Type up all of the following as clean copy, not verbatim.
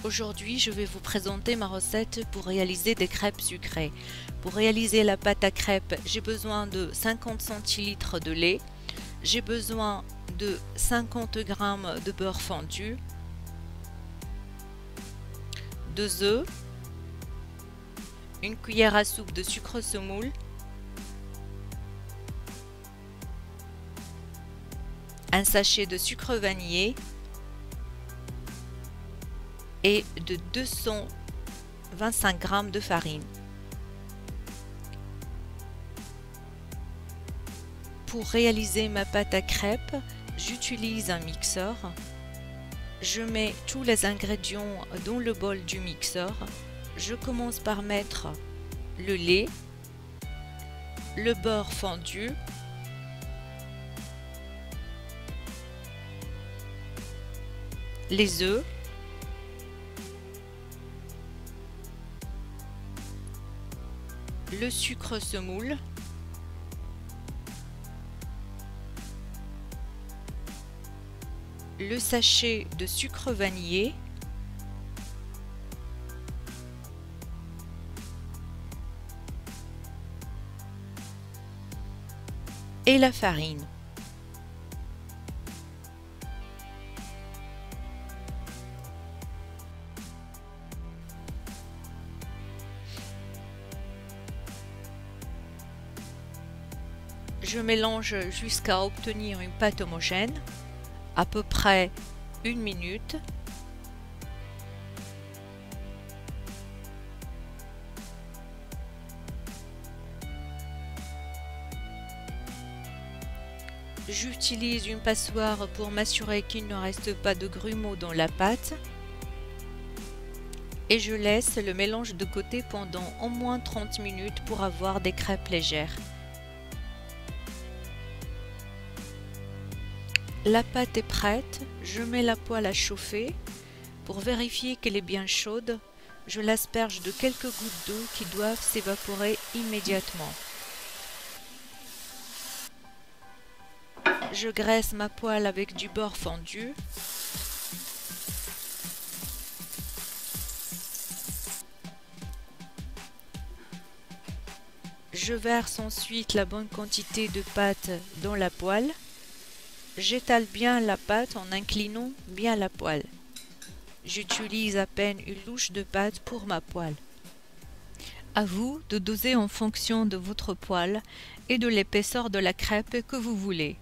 Aujourd'hui, je vais vous présenter ma recette pour réaliser des crêpes sucrées. Pour réaliser la pâte à crêpes, j'ai besoin de 50 centilitres de lait, j'ai besoin de 50 g de beurre fondu, 2 œufs, une cuillère à soupe de sucre semoule, un sachet de sucre vanillé et de 225 g de farine. Pour réaliser ma pâte à crêpes, j'utilise un mixeur. Je mets tous les ingrédients dans le bol du mixeur. Je commence par mettre le lait, le beurre fondu, les œufs, le sucre semoule, le sachet de sucre vanillé, et la farine. Je mélange jusqu'à obtenir une pâte homogène, à peu près 1 minute. J'utilise une passoire pour m'assurer qu'il ne reste pas de grumeaux dans la pâte. Et je laisse le mélange de côté pendant au moins 30 minutes pour avoir des crêpes légères. La pâte est prête, je mets la poêle à chauffer. Pour vérifier qu'elle est bien chaude, je l'asperge de quelques gouttes d'eau qui doivent s'évaporer immédiatement. Je graisse ma poêle avec du beurre fondu. Je verse ensuite la bonne quantité de pâte dans la poêle. J'étale bien la pâte en inclinant bien la poêle. J'utilise à peine une louche de pâte pour ma poêle. À vous de doser en fonction de votre poêle et de l'épaisseur de la crêpe que vous voulez.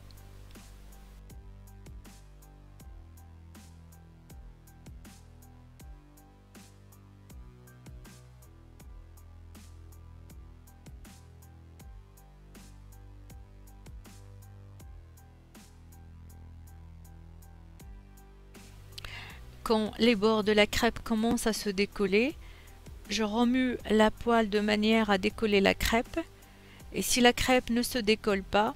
Quand les bords de la crêpe commencent à se décoller, je remue la poêle de manière à décoller la crêpe. Et si la crêpe ne se décolle pas,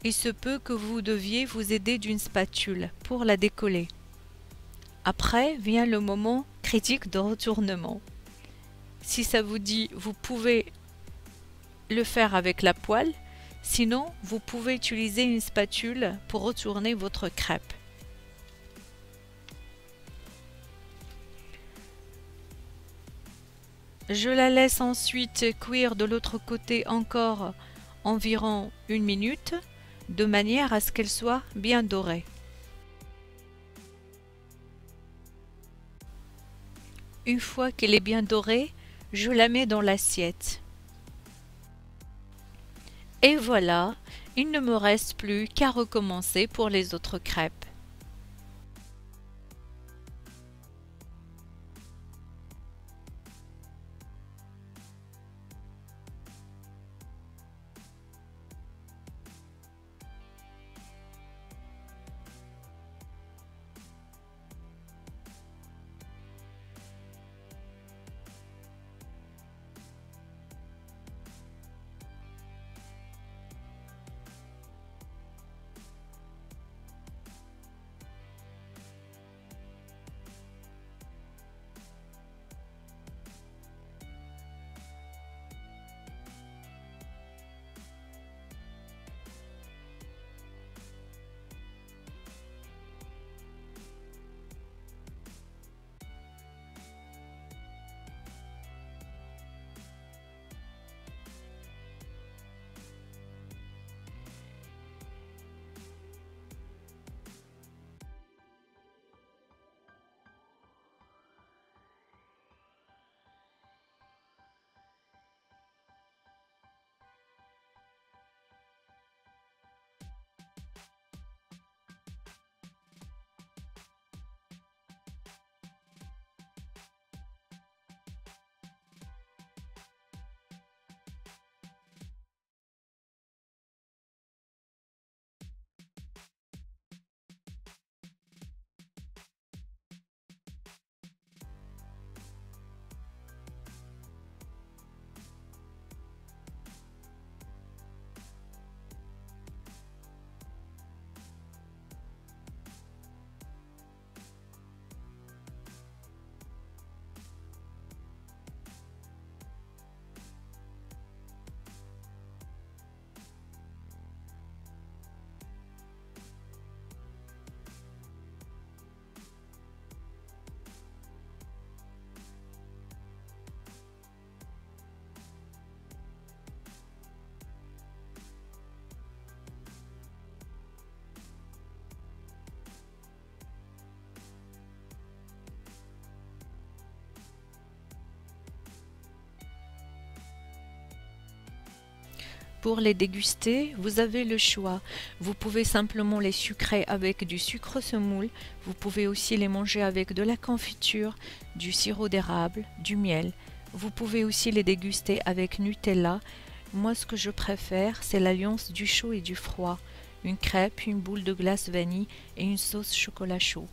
il se peut que vous deviez vous aider d'une spatule pour la décoller. Après vient le moment critique de retournement. Si ça vous dit, vous pouvez le faire avec la poêle, sinon vous pouvez utiliser une spatule pour retourner votre crêpe. Je la laisse ensuite cuire de l'autre côté encore environ 1 minute, de manière à ce qu'elle soit bien dorée. Une fois qu'elle est bien dorée, je la mets dans l'assiette. Et voilà, il ne me reste plus qu'à recommencer pour les autres crêpes. Pour les déguster, vous avez le choix. Vous pouvez simplement les sucrer avec du sucre semoule. Vous pouvez aussi les manger avec de la confiture, du sirop d'érable, du miel. Vous pouvez aussi les déguster avec Nutella. Moi, ce que je préfère, c'est l'alliance du chaud et du froid. Une crêpe, une boule de glace vanille et une sauce chocolat chaud.